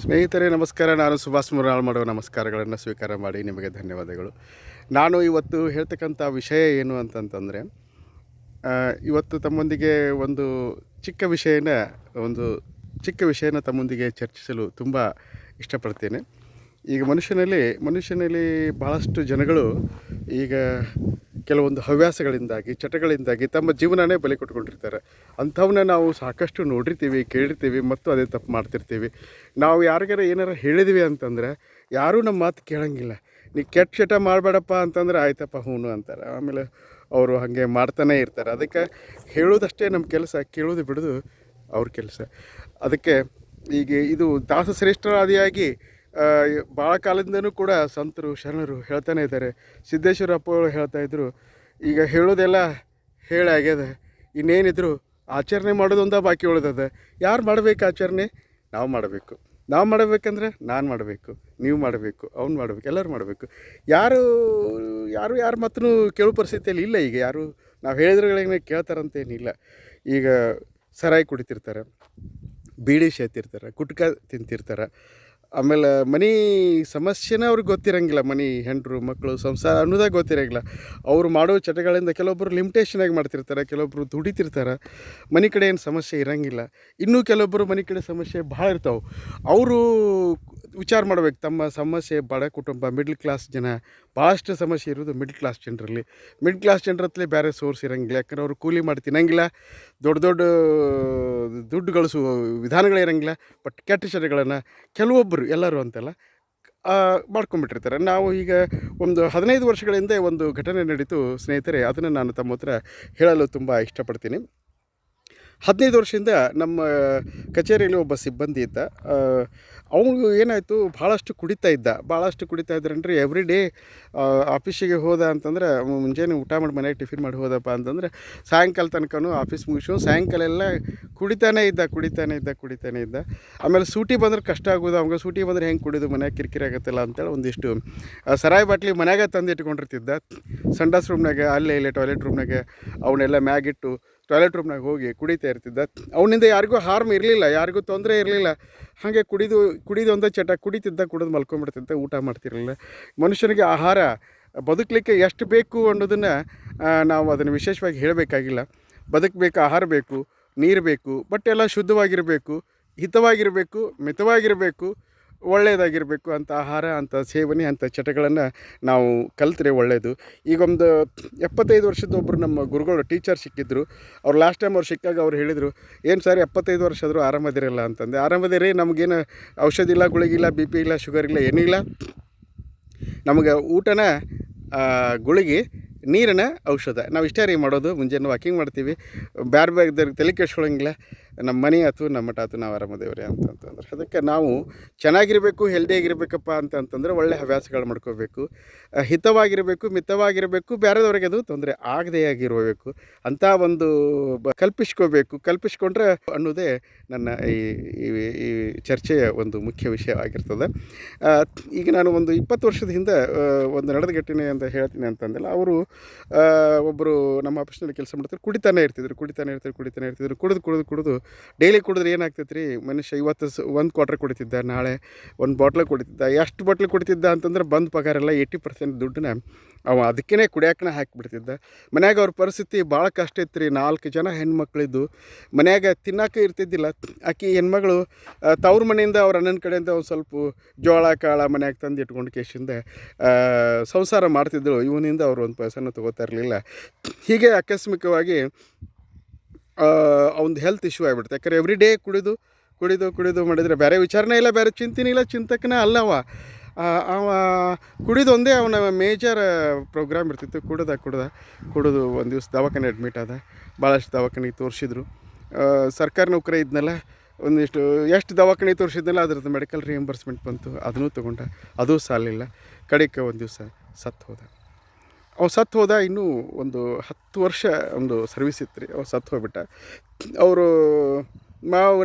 ಸ್ನೇಹಿತರೆ ನಮಸ್ಕಾರ. ನಾನು ಸುಭಾಷ್ ಮುರಾಳ್ ಮಾಡುವ ನಮಸ್ಕಾರಗಳನ್ನು ಸ್ವೀಕಾರ ಮಾಡಿ ನಿಮಗೆ ಧನ್ಯವಾದಗಳು. ನಾನು ಇವತ್ತು ಹೇಳ್ತಕ್ಕಂಥ ವಿಷಯ ಏನು ಅಂತಂತಂದರೆ, ಇವತ್ತು ತಮ್ಮೊಂದಿಗೆ ಒಂದು ಚಿಕ್ಕ ವಿಷಯನ ತಮ್ಮೊಂದಿಗೆ ಚರ್ಚಿಸಲು ತುಂಬ ಇಷ್ಟಪಡ್ತೇನೆ. ಈಗ ಮನುಷ್ಯನಲ್ಲಿ ಭಾಳಷ್ಟು ಜನಗಳು ಈಗ ಕೆಲವೊಂದು ಹವ್ಯಾಸಗಳಿಂದಾಗಿ, ಚಟಗಳಿಂದಾಗಿ ತಮ್ಮ ಜೀವನನೇ ಬಲಿ ಕೊಟ್ಕೊಂಡಿರ್ತಾರೆ. ಅಂಥವನ್ನ ನಾವು ಸಾಕಷ್ಟು ನೋಡಿರ್ತೀವಿ, ಕೇಳಿರ್ತೀವಿ ಮತ್ತು ಅದೇ ತಪ್ಪು ಮಾಡ್ತಿರ್ತೀವಿ. ನಾವು ಯಾರಿಗಾರ ಏನಾರು ಹೇಳಿದ್ವಿ ಅಂತಂದರೆ ಯಾರೂ ನಮ್ಮ ಮಾತು ಕೇಳೋಂಗಿಲ್ಲ. ನೀ ಕೆಟ್ಟ ಚಟ ಮಾಡಬೇಡಪ್ಪ ಅಂತಂದ್ರೆ ಆಯ್ತಪ್ಪ ಹೂನು ಅಂತಾರೆ. ಆಮೇಲೆ ಅವರು ಹಾಗೆ ಮಾಡ್ತಾನೇ ಇರ್ತಾರೆ. ಅದಕ್ಕೆ ಹೇಳೋದಷ್ಟೇ ನಮ್ಮ ಕೆಲಸ, ಕೇಳೋದು ಬಿಡೋದು ಅವ್ರ ಕೆಲಸ. ಅದಕ್ಕೆ ಈಗ ಇದು ದಾಸಶ್ರೇಷ್ಠರಾದಿಯಾಗಿ ಭಾಳ ಕಾಲದಿಂದನೂ ಕೂಡ ಸಂತರು ಶರಣರು ಹೇಳ್ತಾನೆ ಇದ್ದಾರೆ. ಸಿದ್ದೇಶ್ವರ ಅಪ್ಪಗಳು ಹೇಳ್ತಾಯಿದ್ರು, ಈಗ ಹೇಳೋದೆಲ್ಲ ಆಗ್ಯದ, ಇನ್ನೇನಿದ್ರು ಆಚರಣೆ ಮಾಡೋದೊಂದ ಬಾಕಿ ಉಳಿದದ. ಯಾರು ಮಾಡಬೇಕು ಆಚರಣೆ? ನಾವು ಮಾಡಬೇಕು. ನಾವು ಮಾಡಬೇಕಂದ್ರೆ ನಾನು ಮಾಡಬೇಕು, ನೀವು ಮಾಡಬೇಕು, ಅವ್ನು ಮಾಡಬೇಕು, ಎಲ್ಲರೂ ಮಾಡಬೇಕು. ಯಾರು ಮತ್ತೂ ಕೇಳೋ ಪರಿಸ್ಥಿತಿಯಲ್ಲಿ ಇಲ್ಲ. ಈಗ ಯಾರು ನಾವು ಹೇಳಿದ್ರಗಳೇನೆ ಕೇಳ್ತಾರಂತೇನಿಲ್ಲ. ಈಗ ಸರಾಯಿ ಕುಡಿತಿರ್ತಾರೆ, ಬೀಡಿ ಸೇತಿರ್ತಾರೆ, ಗುಟ್ಕಾ ತಿಂತಿರ್ತಾರೆ. ಆಮೇಲೆ ಮನೆ ಸಮಸ್ಯೆನೇ ಅವ್ರಿಗೆ ಗೊತ್ತಿರೋಂಗಿಲ್ಲ. ಮನೆ ಹೆಂಡರು ಮಕ್ಕಳು ಸಂಸಾರ ಅನ್ನೋದಾಗ ಗೊತ್ತಿರೋಂಗಿಲ್ಲ. ಅವರು ಮಾಡೋ ಚಟಗಳಿಂದ ಕೆಲವೊಬ್ಬರು ಲಿಮಿಟೇಷನಾಗಿ ಮಾಡ್ತಿರ್ತಾರೆ, ಕೆಲವೊಬ್ಬರು ದುಡಿತಿರ್ತಾರೆ. ಮನೆ ಕಡೆ ಏನು ಸಮಸ್ಯೆ ಇರೋಂಗಿಲ್ಲ. ಇನ್ನೂ ಕೆಲವೊಬ್ಬರು ಮನೆ ಕಡೆ ಸಮಸ್ಯೆ ಭಾಳ ಇರ್ತಾವೆ. ಅವರು ವಿಚಾರ ಮಾಡ್ಬೇಕು. ತಮ್ಮ ಸಮಸ್ಯೆ ಬಡ ಕುಟುಂಬ, ಮಿಡ್ಲ್ ಕ್ಲಾಸ್ ಜನ, ಭಾಳಷ್ಟು ಸಮಸ್ಯೆ ಇರೋದು ಮಿಡ್ಲ್ ಕ್ಲಾಸ್ ಜನರಲ್ಲಿ. ಮಿಡ್ಲ್ ಕ್ಲಾಸ್ ಜನರತ್ತಲೇ ಬೇರೆ ಸೋರ್ಸ್ ಇರೋಂಗಿಲ್ಲ. ಯಾಕಂದ್ರೆ ಅವರು ಕೂಲಿ ಮಾಡಿ ತಿನ್ನಂಗಿಲ್ಲ, ದೊಡ್ಡ ದುಡ್ಡು ಗಳಿಸೋ ವಿಧಾನಗಳಿರೋಂಗಿಲ್ಲ. ಬಟ್ ಕೆಟ್ಟ ಚಟಗಳನ್ನು ಕೆಲವೊಬ್ಬರು, ಎಲ್ಲರೂ ಅಂತಲ್ಲ, ಮಾಡ್ಕೊಂಬಿಟ್ಟಿರ್ತಾರೆ. ನಾವು ಈಗ ಒಂದು 15 ವರ್ಷಗಳ ಹಿಂದೆ ಒಂದು ಘಟನೆ ನಡೀತು ಸ್ನೇಹಿತರೆ. ಅದನ್ನು ನಾನು ತಮ್ಮ ಹತ್ರ ಹೇಳಲು ತುಂಬ ಇಷ್ಟಪಡ್ತೀನಿ. 15 ವರ್ಷದಿಂದ ನಮ್ಮ ಕಚೇರಿಯಲ್ಲಿ ಒಬ್ಬ ಸಿಬ್ಬಂದಿ ಇದ್ದ. ಅವನು ಏನಾಯಿತು, ಭಾಳಷ್ಟು ಕುಡಿತಾ ಇದ್ರಂದ್ರೆ ಎವ್ರಿ ಡೇ ಆಫೀಸಿಗೆ ಹೋದ ಅಂತಂದ್ರೆ ಮುಂಜಾನೆ ಊಟ ಮಾಡಿ ಮನೆಗೆ ಟಿಫಿನ್ ಮಾಡಿ ಹೋದಪ್ಪ ಅಂತಂದರೆ ಸಾಯಂಕಾಲ ತನಕನೂ ಆಫೀಸ್ ಮುಗಿಸೋ ಸಾಯಂಕಾಲ ಎಲ್ಲ ಕುಡಿತಾನೇ ಇದ್ದ. ಆಮೇಲೆ ಸೂಟಿ ಬಂದ್ರೆ ಕಷ್ಟ ಆಗೋದು. ಅವಾಗ ಸೂಟಿ ಬಂದರೆ ಹೆಂಗೆ ಕುಡಿದು ಮನ್ಯಾಗ ಕಿರಿಕಿರಿ ಆಗತ್ತಲ್ಲ ಅಂತೇಳಿ ಒಂದಿಷ್ಟು ಸರಾಯಿ ಬಾಟ್ಲಿ ಮನ್ಯಾಗ ತಂದು ಇಟ್ಕೊಂಡಿರ್ತಿದ್ದ. ಸಂಡಾಸ್ ರೂಮ್ನಾಗ, ಅಲ್ಲೇ ಇಲ್ಲೇ ಟಾಯ್ಲೆಟ್ ರೂಮ್ನಾಗ ಅವನ್ನೆಲ್ಲ ಮ್ಯಾಗಿಟ್ಟು ಟಾಯ್ಲೆಟ್ ರೂಮ್ನಾಗ ಹೋಗಿ ಕುಡಿತಾ ಇರ್ತಿದ್ದ. ಅವನಿಂದ ಯಾರಿಗೂ ಹಾರ್ಮ್ ಇರಲಿಲ್ಲ, ಯಾರಿಗೂ ತೊಂದರೆ ಇರಲಿಲ್ಲ. ಹಾಗೆ ಕುಡಿದು ಒಂದೇ ಚಟ, ಕುಡಿದು ಮಲ್ಕೊಂಡ್ಬಿಡ್ತಿದ್ದ, ಊಟ ಮಾಡ್ತಿರಲಿಲ್ಲ. ಮನುಷ್ಯನಿಗೆ ಆಹಾರ ಬದುಕಲಿಕ್ಕೆ ಎಷ್ಟು ಬೇಕು ಅನ್ನೋದನ್ನು ನಾವು ಅದನ್ನು ವಿಶೇಷವಾಗಿ ಹೇಳಬೇಕಾಗಿಲ್ಲ. ಬದುಕಬೇಕು, ಆಹಾರ ಬೇಕು, ನೀರು ಬೇಕು, ಬಟ್ ಎಲ್ಲ ಶುದ್ಧವಾಗಿರಬೇಕು, ಹಿತವಾಗಿರಬೇಕು, ಮಿತವಾಗಿರಬೇಕು, ಒಳ್ಳೆಯದಾಗಿರಬೇಕು. ಅಂಥ ಆಹಾರ, ಅಂಥ ಸೇವನೆ, ಅಂಥ ಚಟಗಳನ್ನು ನಾವು ಕಲಿತ್ರೆ ಒಳ್ಳೆಯದು. ಈಗೊಂದು 75 ವರ್ಷದ ಒಬ್ಬರು ನಮ್ಮ ಗುರುಗಳು ಟೀಚರ್ ಸಿಕ್ಕಿದ್ರು. ಅವ್ರು ಲಾಸ್ಟ್ ಟೈಮ್ ಅವ್ರು ಸಿಕ್ಕಾಗ ಅವ್ರು ಹೇಳಿದರು, ಏನು ಸರ್ 75 ವರ್ಷ ಆದರೂ ಆರಾಮದಿರಲ್ಲ ಅಂತಂದೆ. ಆರಾಮದಿರಿ, ನಮಗೇನು ಔಷಧಿ ಇಲ್ಲ, ಗುಳಿಗಿಲ್ಲ, ಬಿ ಪಿ ಇಲ್ಲ, ಶುಗರ್ ಇಲ್ಲ, ಏನಿಲ್ಲ. ನಮಗೆ ಊಟನ ಗುಳಿಗೆ, ನೀರಿನ ಔಷಧ. ನಾವು ಇಷ್ಟೇ ರೀ ಮಾಡೋದು. ಮುಂಜಾನೆ ವಾಕಿಂಗ್ ಮಾಡ್ತೀವಿ, ಬೇರೆ ತಲೆ ಕೆಡ್ಸ್ಕೊಳಂಗಿಲ್ಲ. ನಮ್ಮ ಮನೆ ಆಯ್ತು, ನಮ್ಮ ಮಠ ಆಯ್ತು, ನಾವು ಆರಾಮದೇವ್ರಿ ಅಂತಂತಂದ್ರೆ. ಅದಕ್ಕೆ ನಾವು ಚೆನ್ನಾಗಿರಬೇಕು, ಹೆಲ್ದಿಯಾಗಿರ್ಬೇಕಪ್ಪ ಅಂತಂತಂದ್ರೆ ಒಳ್ಳೆ ಹವ್ಯಾಸಗಳು ಮಾಡ್ಕೋಬೇಕು, ಹಿತವಾಗಿರಬೇಕು, ಮಿತವಾಗಿರಬೇಕು, ಬೇರೆದವ್ರಿಗೆ ಅದು ತೊಂದರೆ ಆಗದೇ ಆಗಿರಬೇಕು ಅಂತ ಒಂದು ಕಲ್ಪಿಸ್ಕೊಂಡ್ರೆ ಅನ್ನೋದೇ ನನ್ನ ಈ ಚರ್ಚೆಯ ಒಂದು ಮುಖ್ಯ ವಿಷಯವಾಗಿರ್ತದೆ. ಈಗ ನಾನು ಒಂದು 20 ವರ್ಷದ ಹಿಂದೆ ಒಂದು ನಡೆದ ಘಟನೆ ಅಂತ ಹೇಳ್ತೀನಿ ಅಂತಂದಿಲ್ಲ. ಅವರು ಒಬ್ಬರು ನಮ್ಮ ಆಫೀಸ್ನಲ್ಲಿ ಕೆಲಸ ಮಾಡ್ತಾರೆ. ಕುಡಿತಾನೆ ಇರ್ತಿದ್ರು. ಕುಡಿದು ಡೈಲಿ ಕುಡಿದ್ರೆ ಏನಾಗ್ತೈತೆ ರೀ, ಮನುಷ್ಯ ಇವತ್ತು ಒಂದು ಕ್ವಾರ್ಟರ್ ಕುಡಿತಿದ್ದ, ನಾಳೆ ಒಂದು ಬಾಟ್ಲ್ ಕುಡಿತಿದ್ದ. ಎಷ್ಟು ಬಾಟ್ಲ್ ಕುಡಿತಿದ್ದ ಅಂತಂದ್ರೆ ಬಂದು ಪಗಾರೆಲ್ಲ 80% ದುಡ್ಡನ್ನ ಅವ ಅದಕ್ಕೇ ಕುಡಿಯೋಕೆ ಹಾಕಿಬಿಡ್ತಿದ್ದ. ಮನ್ಯಾಗ ಅವ್ರ ಪರಿಸ್ಥಿತಿ ಭಾಳ ಕಷ್ಟ ಇತ್ತು ರೀ. 4 ಜನ ಹೆಣ್ಮಕ್ಳಿದ್ದು ಮನ್ಯಾಗ ತಿನ್ನೋಕೆ ಇರ್ತಿದ್ದಿಲ್ಲ. ಆಕೆ ಹೆಣ್ಮಗಳು ತವ್ರ ಮನೆಯಿಂದ ಅವ್ರ ಅಣ್ಣನ ಕಡೆಯಿಂದ ಒಂದು ಸ್ವಲ್ಪ ಜೋಳ ಕಾಳ ಮನ್ಯಾಗ ತಂದು ಇಟ್ಕೊಂಡು ಕೇಶಿಂದ ಸಂಸಾರ ಮಾಡ್ತಿದ್ದಳು. ಇವನಿಂದ ಅವ್ರು ಒಂದು ಪೈಸೆನೂ ತೊಗೋತಾ ಇರಲಿಲ್ಲ. ಹೀಗೆ ಆಕಸ್ಮಿಕವಾಗಿ ಅವ್ನು ಹೆಲ್ತ್ ಇಶ್ಯೂ ಆಗಿಬಿಡ್ತು. ಯಾಕಂದ್ರೆ ಎವ್ರಿ ಡೇ ಕುಡಿದು ಮಾಡಿದರೆ ಬೇರೆ ವಿಚಾರನೇ ಇಲ್ಲ, ಬೇರೆ ಚಿಂತೆನೇ ಇಲ್ಲ, ಚಿಂತಕನೇ ಅಲ್ಲವ. ಅವ ಕುಡಿದು ಒಂದೇ ಅವನ ಮೇಜರ್ ಪ್ರೋಗ್ರಾಮ್ ಇರ್ತಿತ್ತು. ಕುಡಿದು ಒಂದು ದಿವಸ ದವಾಖಾನೆ ಅಡ್ಮಿಟ್ ಆದ. ಭಾಳಷ್ಟು ದವಾಖಾನೆಗೆ ತೋರಿಸಿದ್ರು. ಸರ್ಕಾರಿ ನೌಕರಿ ಇದ್ನಲ್ಲ, ಎಷ್ಟು ದವಾಖಾನೆ ತೋರಿಸಿದ್ನಲ್ಲ ಅದ್ರದ್ದು ಮೆಡಿಕಲ್ ರಿಯಂಬರ್ಸ್ಮೆಂಟ್ ಬಂತು, ಅದನ್ನೂ ತೊಗೊಂಡ, ಅದೂ ಸಾಲಿಲ್ಲ. ಕಡೆಗೆ ಒಂದು ದಿವಸ ಸತ್ತು ಹೋದ. ಇನ್ನೂ ಒಂದು 10 ವರ್ಷ ಒಂದು ಸರ್ವಿಸ್ ಇತ್ತು ರೀ. ಅವ್ರು ಸತ್ತು ಹೋಗ್ಬಿಟ್ಟ. ಅವರು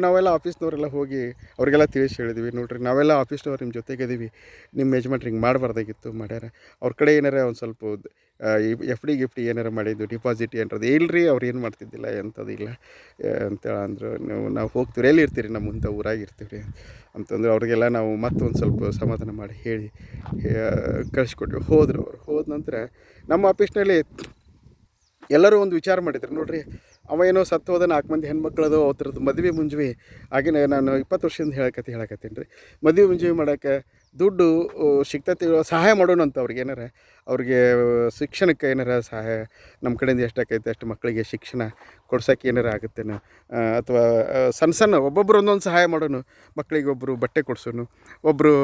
ನಾವೆಲ್ಲ ಆಫೀಸ್ನವರೆಲ್ಲ ಹೋಗಿ ಅವರಿಗೆಲ್ಲ ತಿಳಿಸಿ ಹೇಳಿದ್ವಿ, ನೋಡಿರಿ ನಾವೆಲ್ಲ ಆಫೀಸ್ನವ್ರು ನಿಮ್ಮ ಜೊತೆಗಿದ್ದೀವಿ, ನಿಮ್ಮ ಯಜಮಾನ್ರು ಹಿಂಗೆ ಮಾಡಬಾರ್ದಾಗಿತ್ತು ಮಾಡ್ಯಾರ. ಅವ್ರ ಕಡೆ ಏನಾರ ಒಂದು ಸ್ವಲ್ಪ ಎಫ್ ಡಿ ಗಿಫ್ಟ್ ಏನಾರು ಮಾಡಿದ್ದು ಡಿಪಾಸಿಟ್ ಏನಾರದು ಇಲ್ಲರಿ, ಅವ್ರು ಏನು ಮಾಡ್ತಿದ್ದಿಲ್ಲ ಎಂಥದ್ದು ಇಲ್ಲ ಅಂತೇಳಿ ಅಂದರು. ನಾವು ಹೋಗ್ತೀವಿ, ಎಲ್ಲಿ ಇರ್ತೀರಿ, ನಮ್ಮ ಮುಂದೆ ಊರಾಗ ಇರ್ತೀವಿ ಅಂತಂದ್ರೆ ಅವ್ರಿಗೆಲ್ಲ ನಾವು ಮತ್ತೊಂದು ಸ್ವಲ್ಪ ಸಮಾಧಾನ ಮಾಡಿ ಹೇಳಿ ಕಳಿಸ್ಕೊಟ್ವಿ. ಹೋದರು ಅವರು. ಹೋದ ನಂತರ ನಮ್ಮ ಆಫೀಸ್ನಲ್ಲಿ ಎಲ್ಲರೂ ಒಂದು ವಿಚಾರ ಮಾಡಿದ್ರು, ನೋಡಿರಿ ಅವ ಏನೋ ಸತ್ತು ಹೋದ 4 ಮಂದಿ ಹೆಣ್ಮಕ್ಳದು ಅವ್ರದ್ದು ಮದುವೆ ಮುಂಜಿ ಆಗಿನ ನಾನು 20 ವರ್ಷದಿಂದ ಹೇಳಕತ್ತೀನಿ ರೀ. ಮದುವೆ ಮುಂಜಿ ಮಾಡೋಕ್ಕೆ ದುಡ್ಡು ಸಿಗ್ತೈತಿ, ಸಹಾಯ ಮಾಡೋಣ ಅಂತ ಅವ್ರಿಗೆ ಏನಾರ, ಅವ್ರಿಗೆ ಶಿಕ್ಷಣಕ್ಕೆ ಏನಾರ ಸಹಾಯ ನಮ್ಮ ಕಡೆಯಿಂದ ಎಷ್ಟಾಕೈತೆ ಅಷ್ಟು ಮಕ್ಕಳಿಗೆ ಶಿಕ್ಷಣ ಕೊಡ್ಸೋಕೆ ಏನಾರ ಆಗುತ್ತೇನೋ, ಅಥವಾ ಸಣ್ಣ ಒಬ್ಬೊಬ್ಬರು ಒಂದೊಂದು ಸಹಾಯ ಮಾಡೋಣ. ಮಕ್ಕಳಿಗೆ ಒಬ್ಬರು ಬಟ್ಟೆ ಕೊಡ್ಸೋನು, ಒಬ್ಬರು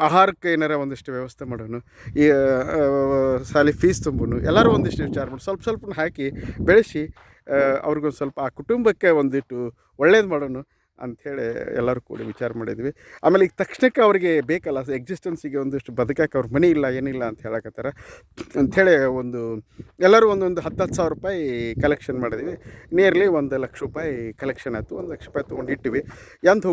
ಆಹಾರಕ್ಕೆ ಏನಾರ ಒಂದಿಷ್ಟು ವ್ಯವಸ್ಥೆ ಮಾಡೋನು, ಈ ಶಾಲೆ ಫೀಸ್ ತುಂಬೋನು, ಎಲ್ಲರೂ ಒಂದಿಷ್ಟು ವಿಚಾರ ಮಾಡಿ ಸ್ವಲ್ಪ ಹಾಕಿ ಬೆಳೆಸಿ ಅವ್ರಿಗೊಂದು ಸ್ವಲ್ಪ ಆ ಕುಟುಂಬಕ್ಕೆ ಒಂದಿಟ್ಟು ಒಳ್ಳೇದು ಮಾಡೋಣ ಅಂಥೇಳಿ ಎಲ್ಲರೂ ಕೂಡಿ ವಿಚಾರ ಮಾಡಿದ್ವಿ. ಆಮೇಲೆ ಈಗ ತಕ್ಷಣಕ್ಕೆ ಅವ್ರಿಗೆ ಬೇಕಲ್ಲ ಎಕ್ಸಿಸ್ಟೆನ್ಸಿಗೆ ಒಂದಿಷ್ಟು ಬದುಕಕ್ಕೆ ಅವ್ರ ಮನೆ ಇಲ್ಲ ಏನಿಲ್ಲ ಅಂತ ಹೇಳಕತ್ತಾರ ಅಂಥೇಳಿ ಎಲ್ಲರೂ ಒಂದೊಂದು 10,000 ರೂಪಾಯಿ ಕಲೆಕ್ಷನ್ ಮಾಡಿದ್ವಿ. ನಿಯರ್ಲಿ 1,00,000 ರೂಪಾಯಿ ಕಲೆಕ್ಷನ್ ಆಯಿತು. 1,00,000 ರೂಪಾಯಿ ತೊಗೊಂಡು ಇಟ್ಟಿವಿ. ಎಂತ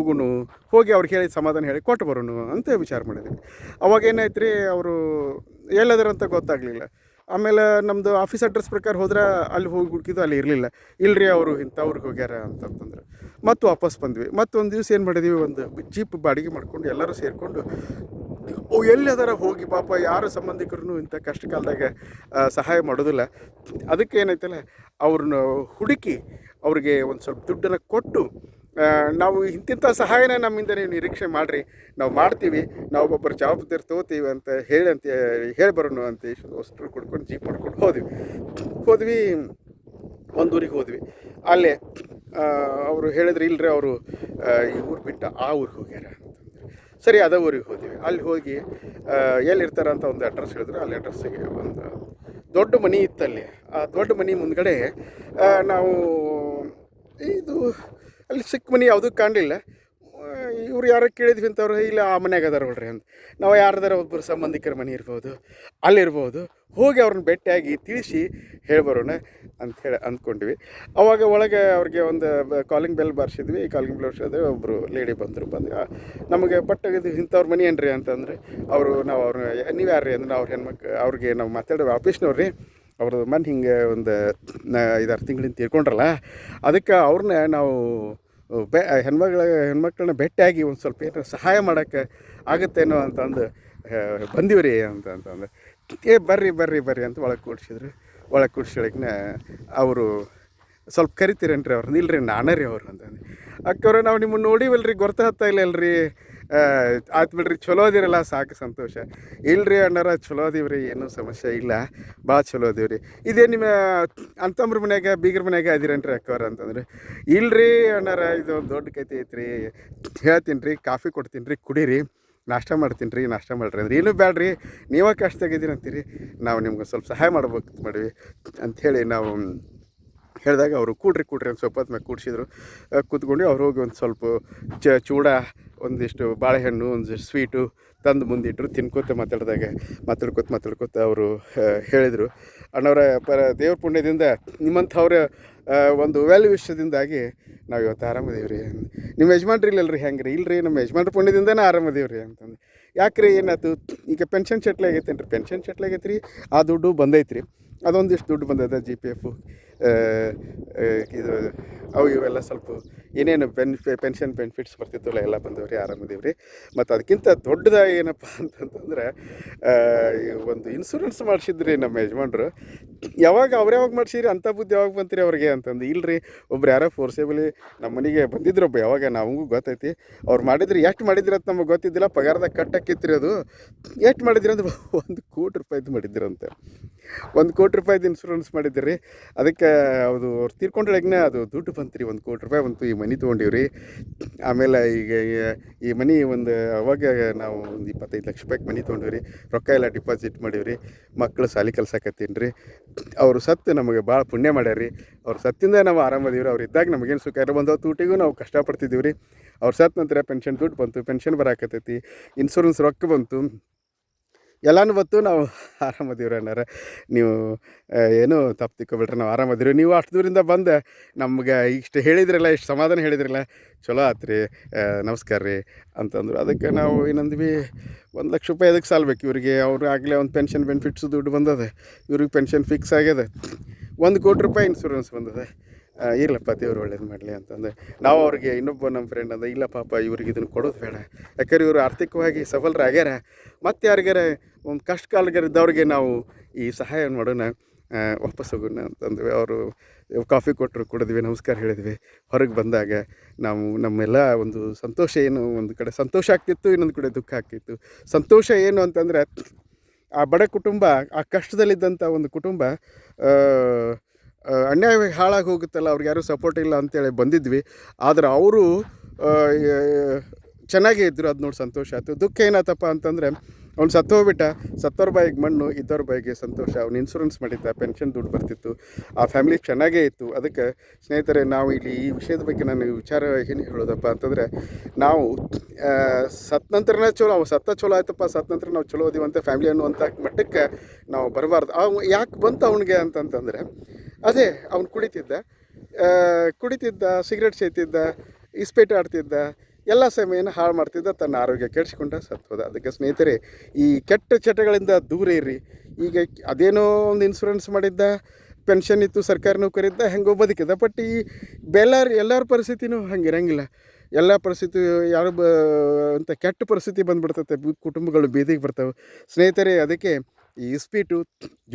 ಹೋಗಿ ಅವ್ರಿಗೆ ಹೇಳಿ ಸಮಾಧಾನ ಹೇಳಿ ಕೊಟ್ಟು ಬರೋಣ ಅಂತ ವಿಚಾರ ಮಾಡಿದ್ವಿ. ಅವಾಗ ಏನಾಯ್ತು ರೀ, ಅವರು ಎಲ್ಲದರಂತ ಗೊತ್ತಾಗಲಿಲ್ಲ. ಆಮೇಲೆ ನಮ್ಮದು ಆಫೀಸ್ ಅಡ್ರೆಸ್ ಪ್ರಕಾರ ಹೋದ್ರೆ ಅಲ್ಲಿ ಹೋಗಿ ಹುಡುಕಿದ್ದು ಅಲ್ಲಿ ಇರಲಿಲ್ಲ. ಇಲ್ಲರಿ ಅವರು ಇಂಥವ್ರಿಗೆ ಹೋಗ್ಯಾರ ಅಂತಂತಂದ್ರೆ ಮತ್ತು ವಾಪಸ್ ಬಂದ್ವಿ. ಮತ್ತೊಂದು ದಿವ್ಸ ಏನು ಮಾಡಿದ್ವಿ, ಒಂದು ಜೀಪ್ ಬಾಡಿಗೆ ಮಾಡ್ಕೊಂಡು ಎಲ್ಲರೂ ಸೇರಿಕೊಂಡು ಎಲ್ಲದಾರ ಹೋಗಿ ಪಾಪ ಯಾರು ಸಂಬಂಧಿಕರು ಇಂಥ ಕಷ್ಟ ಕಾಲದಾಗ ಸಹಾಯ ಮಾಡೋದಿಲ್ಲ. ಅದಕ್ಕೆ ಏನಾಯ್ತಲ್ಲ ಅವ್ರನ್ನ ಹುಡುಕಿ ಅವ್ರಿಗೆ ಒಂದು ಸ್ವಲ್ಪ ದುಡ್ಡನ್ನು ಕೊಟ್ಟು, ನಾವು ಇಂತಿಂಥ ಸಹಾಯನ ನಮ್ಮಿಂದ ನೀವು ನಿರೀಕ್ಷೆ ಮಾಡಿರಿ, ನಾವು ಮಾಡ್ತೀವಿ, ನಾವು ಒಬ್ಬೊಬ್ಬರು ಜವಾಬ್ದಾರಿ ತೊಗೋತೀವಿ ಅಂತ ಹೇಳಿ ಬರೋಣ ಅಂತ ಅಷ್ಟರು ಕುಡ್ಕೊಂಡು ಜೀಪ್ ಮಾಡ್ಕೊಂಡು ಹೋದ್ವಿ. ಒಂದು ಊರಿಗೆ ಹೋದ್ವಿ. ಅಲ್ಲೇ ಅವರು ಹೇಳಿದ್ರು, ಇಲ್ಲರಿ ಅವರು ಈ ಊರು ಬಿಟ್ಟು ಆ ಊರಿಗೆ ಹೋಗ್ಯಾರ ಅಂತಂದ್ರೆ, ಸರಿ ಅದೇ ಊರಿಗೆ ಹೋದ್ವಿ. ಅಲ್ಲಿ ಹೋಗಿ ಎಲ್ಲಿರ್ತಾರೆ ಅಂತ ಒಂದು ಅಡ್ರೆಸ್ ಹೇಳಿದ್ರು. ಅಲ್ಲಿ ಅಡ್ರೆಸ್ಸಿಗೆ ಒಂದು ದೊಡ್ಡ ಮನೆ ಇತ್ತಲ್ಲಿ. ಆ ದೊಡ್ಡ ಮನೆ ಮುಂದ್ಗಡೆ ನಾವು ಇದು ಅಲ್ಲಿ ಸಿಕ್ಕ ಮನೆ ಯಾವುದೂ ಕಾಣಲಿಲ್ಲ. ಇವ್ರು ಯಾರೋ ಕೇಳಿದ್ವಿ ಅಂತವ್ರು, ಇಲ್ಲ ಆ ಮನ್ಯಾಗ ಅದಾರ ನೋಡ್ರಿ ಅಂತ. ನಾವು ಯಾರ್ದಾರ ಒಬ್ಬರು ಸಂಬಂಧಿಕರ ಮನೆ ಇರ್ಬೋದು, ಅಲ್ಲಿರ್ಬೋದು, ಹೋಗಿ ಅವ್ರನ್ನ ಭೇಟಿಯಾಗಿ ತಿಳಿಸಿ ಹೇಳ್ಬರೋಣ ಅಂಥೇಳಿ ಅಂದ್ಕೊಂಡ್ವಿ. ಅವಾಗ ಒಳಗೆ ಅವ್ರಿಗೆ ಒಂದು ಕಾಲಿಂಗ್ ಬೆಲ್ ಬಾರಿಸಿದ್ವಿ. ಕಾಲಿಂಗ್ ಬೆಲ್ ಬಾರಿಸಿದ್ರೆ ಒಬ್ಬರು ಲೇಡಿ ಬಂದರು. ನಮಗೆ ಪಟ್ಟಾಗಿದ್ದು ಇಂಥವ್ರ ಮನೆ ಏನ್ರಿ ಅಂತಂದರೆ, ನೀವು ಯಾರು ರೀ ಅಂದ್ರೆ, ಅವ್ರಿಗೆ ನಾವು ಮಾತಾಡೋ ಆಫೀಸ್ನವ್ರು ರೀ, ಅವ್ರದ್ದು ಮನೆ ಹಿಂಗೆ ಒಂದು 5-6 ತಿಂಗಳಿಂದ ತೀರ್ಕೊಂಡ್ರಲ್ಲ, ಅದಕ್ಕೆ ಅವ್ರನ್ನ ನಾವು ಹೆಣ್ಮಕ್ಳನ್ನ ಭೇಟಿಯಾಗಿ ಒಂದು ಸ್ವಲ್ಪ ಏನಾರ ಸಹಾಯ ಮಾಡೋಕ್ಕೆ ಆಗುತ್ತೇನೋ ಅಂತಂದು ಬಂದೀವಿ ರೀ ಅಂತಂದ್ರೆ, ಬರ್ರಿ ಅಂತ ಒಳಗೆ ಕೂಡಿಸಿದ್ರು. ಒಳಗೆ ಕೂಡ್ಸೊಳಗೆ ಅವರು ಸ್ವಲ್ಪ ಕರಿತೀರೇನ್ರಿ ಅವ್ರನ್ನ? ಇಲ್ಲರಿ ನಾನೇ ರೀ ಅವ್ರು ಅಂತಂದು. ಅಕ್ಕವ್ರೆ ನಾವು ನಿಮ್ಮನ್ನು ನೋಡಿವಲ್ರಿ, ಗೊತ್ತಾಗ್ತಾ ಇಲ್ಲಲ್ರಿ, ಆಯ್ತು ಬಿಡ್ರಿ, ಚಲೋ ಅದಿರಲ್ಲ ಸಾಕು ಸಂತೋಷ. ಇಲ್ಲರಿ ಅಣ್ಣಾರ, ಚಲೋ ಅದೀವ್ರಿ, ಏನೂ ಸಮಸ್ಯೆ ಇಲ್ಲ, ಭಾಳ ಚಲೋ ಅದೀವ್ರಿ. ಇದೇ ನಿಮ್ಮ ಅಂತಂಬ್ರ ಮನ್ಯಾಗ ಬೀಗ್ರ ಮನ್ಯಾಗ ಅದಿರೇನ್ರಿ ಅಕ್ಕವ್ರ ಅಂತಂದ್ರೆ, ಇಲ್ಲರಿ ಅಣ್ಣಾರ, ಇದು ಒಂದು ದೊಡ್ಡ ಕತೆ ಐತ್ರಿ, ಹೇಳ್ತೀನಿ ರೀ, ಕಾಫಿ ಕೊಡ್ತೀನಿ ರೀ, ಕುಡೀರಿ, ನಾಷ್ಟ ಮಾಡ್ತೀನಿ ರೀ, ನಾಷ್ಟ ಮಾಡಿರಿ ಅಂದ್ರೆ, ಏನೂ ಬೇಡ್ರಿ, ನೀವೇ ಕಷ್ಟದಾಗಿದ್ದೀರಿ ಅಂತೀರಿ, ನಾವು ನಿಮ್ಗೆ ಸ್ವಲ್ಪ ಸಹಾಯ ಮಾಡಿವಿ ಅಂಥೇಳಿ ನಾವು ಹೇಳಿದಾಗ ಅವರು ಕೂಡ್ರಿ ಒಂದು ಸ್ವಲ್ಪ ಹೊತ್ತು ಮ್ಯಾಗ ಕೂಡಿಸಿದ್ರು. ಕೂತ್ಕೊಂಡು ಅವ್ರು ಹೋಗಿ ಒಂದು ಸ್ವಲ್ಪ ಚೂಡ, ಒಂದಿಷ್ಟು ಬಾಳೆಹಣ್ಣು, ಒಂದಿಷ್ಟು ಸ್ವೀಟು ತಂದು ಮುಂದಿಟ್ಟರು. ತಿನ್ಕೋತ ಮಾತಾಡ್ಕೋತ ಅವರು ಹೇಳಿದರು, ಅಣ್ಣವ್ರ ದೇವ್ರ ಪುಣ್ಯದಿಂದ ನಿಮ್ಮಂಥವ್ರ ಒಂದು ವಿಷಯದಿಂದಾಗಿ ನಾವು ಇವತ್ತು ಆರಾಮದೀವಿ ರೀ. ನಿಮ್ಮ ಯಜಮಾನ್ರಿ ಇಲ್ಲಲ್ರಿ? ಹೆಂಗೆ ರೀ? ಇಲ್ಲರಿ, ನಮ್ಮ ಯಜಮಾನ್ರ ಪುಣ್ಯದಿಂದನೇ ಆರಾಮದೀವಿ ರೀ ಅಂತಂದು. ಯಾಕೆ ರೀ, ಏನಾಯ್ತು? ಈಗ ಪೆನ್ಷನ್ ಚಟ್ಲೆ ಆಗೈತೇನು ರೀ? ಪೆನ್ಷನ್ ಚಟ್ಲೆ ಆಗೈತೆ ರೀ, ಆ ದುಡ್ಡು ಬಂದೈತೆ ರೀ, ಅದೊಂದಿಷ್ಟು ದುಡ್ಡು ಬಂದದ, GPF ಇದು ಅವು ಇವೆಲ್ಲ ಸ್ವಲ್ಪ ಏನೇನು ಪೆನ್ಷನ್ ಬೆನಿಫಿಟ್ಸ್ ಬರ್ತಿತ್ತಲ್ಲ ಎಲ್ಲ ಬಂದವು ರೀ, ಆರಾಮದೀವಿ ರೀ. ಮತ್ತು ಅದಕ್ಕಿಂತ ದೊಡ್ಡದಾಗಿ ಏನಪ್ಪ ಅಂತಂತಂದ್ರೆ, ಒಂದು ಇನ್ಶೂರೆನ್ಸ್ ಮಾಡಿಸಿದ್ರಿ ನಮ್ಮ ಯಜಮಾನ್ರು. ಯಾವಾಗ ಮಾಡಿಸಿರಿ, ಅಂಥ ಬುದ್ಧಿ ಯಾವಾಗ ಬಂತೀರಿ ಅವ್ರಿಗೆ ಅಂತಂದು. ಇಲ್ಲರಿ, ಒಬ್ರು ಯಾರೋ ಫೋರ್ಸೇಬಲಿ ನಮ್ಮ ಮನೆಗೆ ಬಂದಿದ್ರೊಬ್ಬ, ಯಾವಾಗ ನಮಗೂ ಗೊತ್ತೈತಿ ಅವ್ರು ಮಾಡಿದ್ರಿ. ಎಷ್ಟು ಮಾಡಿದ್ರಿ ಅಂತ ನಮಗೆ ಗೊತ್ತಿದ್ದಿಲ್ಲ, ಪಗಾರದಾಗ ಕಟ್ಟಕ್ಕಿತ್ರಿ ಅದು. ಎಷ್ಟು ಮಾಡಿದ್ರಿ ಅಂದ್ರೆ 1 ಕೋಟಿ ರೂಪಾಯಿದು ಮಾಡಿದ್ರಂತೆ. 1 ಕೋಟಿ ರೂಪಾಯಿದು ಇನ್ಶೂರೆನ್ಸ್ ಮಾಡಿದ್ರಿ. ಅದಕ್ಕೆ ಅದು ಅವ್ರು ತೀರ್ಕೊಂಡೊಳಗೆ ಅದು ದುಡ್ಡು ಬಂತು ರೀ, 1 ಕೋಟಿ ರೂಪಾಯಿ ಬಂತು. ಈ ಮನೆ ತೊಗೊಂಡಿವಿ ರೀ. ಆಮೇಲೆ ಈಗ ಈ ಮನೆ ಅವಾಗ ನಾವು ಒಂದು 25 ಲಕ್ಷ ರೂಪಾಯಿಗೆ ಮನೆ ತೊಗೊಂಡಿವಿ ರೀ. ರೊಕ್ಕ ಎಲ್ಲ ಡಿಪಾಸಿಟ್ ಮಾಡೀವಿ ರೀ. ಮಕ್ಕಳು ಶಾಲೆ ಕಲ್ಸಕತ್ತೀನಿ ರೀ. ಅವರು ಸತ್ತು ನಮಗೆ ಭಾಳ ಪುಣ್ಯ ಮಾಡ್ಯಾರ ರೀ. ಅವ್ರು ಸತ್ತಿಂದ ನಾವು ಆರಾಮದೀವಿ ರೀ. ಅವ್ರು ಇದ್ದಾಗ ನಮಗೇನು ಸುಖ ಇರೋ ಬಂದವು, ಊಟಿಗೂ ನಾವು ಕಷ್ಟಪಡ್ತಿದ್ದೀವಿ ರೀ. ಅವ್ರು ಸತ್ತ ನಂತರ ಪೆನ್ಷನ್ ದುಡ್ಡು ಬಂತು, ಪೆನ್ಷನ್ ಬರಾಕತ್ತೈತಿ, ಇನ್ಶೂರೆನ್ಸ್ ರೊಕ್ಕ ಬಂತು. ಎಲ್ಲನೂ ಬತ್ತು ನಾವು ಆರಾಮದೀವ್ರಿ ಅಣ್ಣಾರ. ನೀವು ಏನೂ ತಪ್ಪು ತಿಳ್ಕೊಬೇಡ್ರಿ, ನಾವು ಆರಾಮದೀವಿ. ನೀವು ಅಷ್ಟು ದೂರಿಂದ ಬಂದು ನಮ್ಗೆ ಇಷ್ಟು ಹೇಳಿದ್ರಲ್ಲ, ಇಷ್ಟು ಸಮಾಧಾನ ಹೇಳಿದ್ರಲ್ಲ, ಚಲೋ ಆತು ರೀ, ನಮಸ್ಕಾರ ರೀ ಅಂತಂದ್ರು. ಅದಕ್ಕೆ ನಾವು ಏನಂದ್ವಿ, ₹1,00,000 ಎದಕ್ಕೆ ಸಾಲ್ಬೇಕು ಇವ್ರಿಗೆ? ಅವ್ರು ಆಗಲೇ ಒಂದು ಪೆನ್ಷನ್ ಬೆನಿಫಿಟ್ಸು ದುಡ್ಡು ಬಂದದ, ಇವ್ರಿಗೆ ಪೆನ್ಷನ್ ಫಿಕ್ಸ್ ಆಗ್ಯದ, ₹1,00,00,000 ಇನ್ಶೂರೆನ್ಸ್ ಬಂದದ. ಇರ್ಲಪ್ಪ ದೇವ್ರು ಒಳ್ಳೇದು ಮಾಡಲಿ ಅಂತಂದು ನಾವು ಅವ್ರಿಗೆ, ಇನ್ನೊಬ್ಬ ನಮ್ಮ ಫ್ರೆಂಡ್ ಅಂದ, ಇಲ್ಲ ಪಾಪ ಇವ್ರಿಗೆ ಇದನ್ನು ಕೊಡೋದು ಬೇಡ, ಯಾಕಂದ್ರೆ ಇವರು ಆರ್ಥಿಕವಾಗಿ ಸಫಲರಾಗ್ಯಾರ, ಮತ್ತು ಯಾರಿಗಾರ ಒಂದು ಕಷ್ಟ ಕಾಲಗಾರಿದ್ದವ್ರಿಗೆ ನಾವು ಈ ಸಹಾಯ ಮಾಡೋಣ, ವಾಪಸ್ ಹೋಗೋಣ ಅಂತಂದ್ವಿ. ಅವರು ಕಾಫಿ ಕೊಟ್ಟರು, ಕುಡಿದ್ವಿ, ನಮಸ್ಕಾರ ಹೇಳಿದ್ವಿ. ಹೊರಗೆ ಬಂದಾಗ ನಾವು ನಮ್ಮೆಲ್ಲ ಒಂದು ಸಂತೋಷ ಏನು, ಒಂದು ಕಡೆ ಸಂತೋಷ ಆಗ್ತಿತ್ತು, ಇನ್ನೊಂದು ಕಡೆ ದುಃಖ ಆಗ್ತಿತ್ತು. ಸಂತೋಷ ಏನು ಅಂತಂದರೆ, ಆ ಬಡ ಕುಟುಂಬ, ಆ ಕಷ್ಟದಲ್ಲಿದ್ದಂಥ ಒಂದು ಕುಟುಂಬ ಅನ್ಯಾಯವಾಗಿ ಹಾಳಾಗಿ ಹೋಗುತ್ತಲ್ಲ, ಅವ್ರಿಗೆ ಯಾರೂ ಸಪೋರ್ಟ್ ಇಲ್ಲ ಅಂತೇಳಿ ಬಂದಿದ್ವಿ. ಆದರೆ ಅವರು ಚೆನ್ನಾಗೇ ಇದ್ದರು, ಅದು ನೋಡಿ ಸಂತೋಷ ಆಯಿತು. ದುಃಖ ಏನಾಯ್ತಪ್ಪ ಅಂತಂದರೆ, ಅವ್ನು ಸತ್ತೋಗ್ಬಿಟ್ಟ, ಸತ್ತೋರ ಬಾಯಿಗೆ ಮಣ್ಣು, ಇದ್ದವ್ರ ಬಾಯಿಗೆ ಸಂತೋಷ. ಅವ್ನು ಇನ್ಶೂರೆನ್ಸ್ ಮಾಡಿದ್ದ, ಪೆನ್ಷನ್ ದುಡ್ಡು ಬರ್ತಿತ್ತು, ಆ ಫ್ಯಾಮಿಲಿ ಚೆನ್ನಾಗೇ ಇತ್ತು. ಅದಕ್ಕೆ ಸ್ನೇಹಿತರೆ, ನಾವು ಇಲ್ಲಿ ಈ ವಿಷಯದ ಬಗ್ಗೆ ನಾನು ವಿಚಾರ ಏನು ಹೇಳೋದಪ್ಪ ಅಂತಂದರೆ, ನಾವು ಸತ್ತ ನಂತರನೇ ಚಲೋ, ಅವು ಸತ್ತ ಚಲೋ ಆಯ್ತಪ್ಪ, ಸತ್ತ ನಂತರ ನಾವು ಚಲೋ ಓದಿವಂಥ ಫ್ಯಾಮಿಲಿ ಅನ್ನುವಂಥ ಮಟ್ಟಕ್ಕೆ ನಾವು ಬರಬಾರ್ದು. ಅವ್ನು ಯಾಕೆ ಬಂತು ಅವನಿಗೆ ಅಂತಂತಂದರೆ, ಅದೇ ಅವ್ನು ಕುಡಿತಿದ್ದ, ಸಿಗರೇಟ್ ಸೇತಿದ್ದ, ಇಸ್ಪೇಟ್ ಆಡ್ತಿದ್ದ, ಎಲ್ಲ ಸಮಯನ ಹಾಳು ಮಾಡ್ತಿದ್ದ, ತನ್ನ ಆರೋಗ್ಯ ಕೆಡಿಸ್ಕೊಂಡ ಸತ್ತೋದ. ಅದಕ್ಕೆ ಸ್ನೇಹಿತರೆ, ಈ ಕೆಟ್ಟ ಚಟಗಳಿಂದ ದೂರ ಇರ್ರಿ. ಈಗ ಅದೇನೋ ಒಂದು ಇನ್ಶೂರೆನ್ಸ್ ಮಾಡಿದ್ದ, ಪೆನ್ಷನ್ ಇತ್ತು, ಸರ್ಕಾರಿ ನೌಕರಿ ಇದ್ದ, ಹೆಂಗೋ ಬದುಕಿದ್ದ. ಬಟ್ ಈ ಎಲ್ಲರ ಪರಿಸ್ಥಿತಿನೂ ಹಂಗಿರಂಗಿಲ್ಲ. ಎಲ್ಲ ಪರಿಸ್ಥಿತಿ ಯಾರು ಅಂತ ಕೆಟ್ಟ ಪರಿಸ್ಥಿತಿ ಬಂದುಬಿಡ್ತೈತೆ, ಕುಟುಂಬಗಳು ಬೀದಿಗೆ ಬರ್ತವೆ ಸ್ನೇಹಿತರೆ. ಅದಕ್ಕೆ ಈ ಇಸ್ಪೀಟು,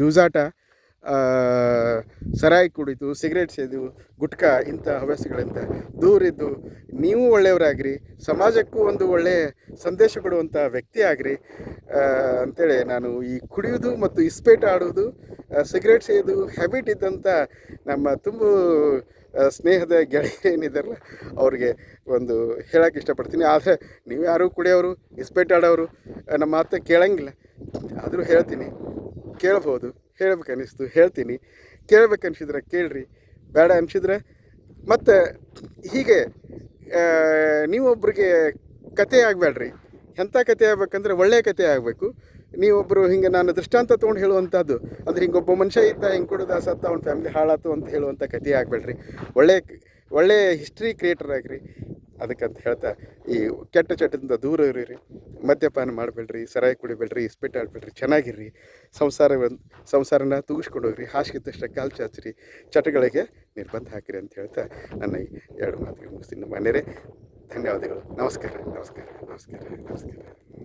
ಜೂಜಾಟ, ಸರಾಯಿ ಕುಡಿದು, ಸಿಗರೇಟ್ ಸೇದು, ಗುಟ್ಕಾ, ಇಂಥ ಹವ್ಯಾಸಗಳಿಂದ ದೂರಿದ್ದು ನೀವು ಒಳ್ಳೆಯವರಾಗಿರಿ, ಸಮಾಜಕ್ಕೂ ಒಂದು ಒಳ್ಳೆಯ ಸಂದೇಶ ಕೊಡುವಂಥ ವ್ಯಕ್ತಿ ಆಗಿರಿ ಅಂಥೇಳಿ ನಾನು ಈ ಕುಡಿಯೋದು ಮತ್ತು ಇಸ್ಪೇಟ್ ಆಡೋದು, ಸಿಗರೇಟ್ ಸೇದು ಹ್ಯಾಬಿಟ್ ಇದ್ದಂಥ ನಮ್ಮ ಸ್ನೇಹದ ಗೆಳೆಯರು ಏನಿದ್ದಾರಲ್ಲ, ಅವ್ರಿಗೆ ಒಂದು ಹೇಳೋಕ್ಕೆ ಇಷ್ಟಪಡ್ತೀನಿ. ಆದರೆ ನೀವು ಯಾರು ಕುಡಿಯೋರು, ಇಸ್ಪೇಟ್ ಆಡೋರು ನಮ್ಮ ಮಾತು ಕೇಳೋಂಗಿಲ್ಲ, ಆದರೂ ಹೇಳ್ತೀನಿ, ಕೇಳ್ಬೋದು. ಹೇಳ್ಬೇಕನ್ನಿಸ್ತು ಹೇಳ್ತೀನಿ, ಕೇಳ್ಬೇಕನ್ಸಿದ್ರೆ ಕೇಳ್ರಿ, ಬೇಡ ಅನಿಸಿದ್ರೆ ಮತ್ತು ಹೀಗೆ ನೀವೊಬ್ಬರಿಗೆ ಕತೆ ಆಗಬೇಡ್ರಿ. ಎಂಥ ಕತೆ ಆಗ್ಬೇಕಂದ್ರೆ ಒಳ್ಳೆಯ ಕತೆ ಆಗಬೇಕು. ನೀವೊಬ್ಬರು ಹಿಂಗೆ ನಾನು ದೃಷ್ಟಾಂತ ತೊಗೊಂಡು ಹೇಳುವಂಥದ್ದು, ಅಂದರೆ ಹಿಂಗೊಬ್ಬ ಮನುಷ್ಯ ಇದ್ದ, ಹಿಂಗೆ ಕುಡಿದ ಸತ್ತ, ಅವ್ನ ಫ್ಯಾಮಿಲಿ ಹಾಳಾತು ಅಂತ ಹೇಳುವಂಥ ಕತೆ ಆಗಬೇಡ್ರಿ. ಒಳ್ಳೆಯ ಹಿಸ್ಟ್ರಿ ಕ್ರಿಯೇಟರ್ ಆಗಿರಿ. ಅದಕ್ಕಂತ ಹೇಳ್ತಾ, ಈ ಕೆಟ್ಟ ಚಟದಿಂದ ದೂರ ಇರೀರಿ, ಮದ್ಯಪಾನ ಮಾಡಬೇಡ್ರಿ, ಸರಾಯಿ ಕುಡಿಬೇಡ್ರಿ, ಇಸ್ಪೀಟ್ ಆಡಬೇಡ್ರಿ, ಚೆನ್ನಾಗಿರ್ರಿ, ಸಂಸಾರನ ತೂಗಿಸ್ಕೊಂಡು ಹೋಗ್ರಿ, ಹಾಸಿಗೆದ್ದಷ್ಟು ಕಾಲು ಚಾಚ್ರಿ, ಚಟಗಳಿಗೆ ನಿರ್ಬಂಧ ಹಾಕಿರಿ ಅಂತ ಹೇಳ್ತಾ ನನ್ನ ಈ 2 ಮಾತುಗಳು ಮುಗಿಸ್ತೀನಿ. ಮನೆಯರೇ, ಧನ್ಯವಾದಗಳು. ನಮಸ್ಕಾರ.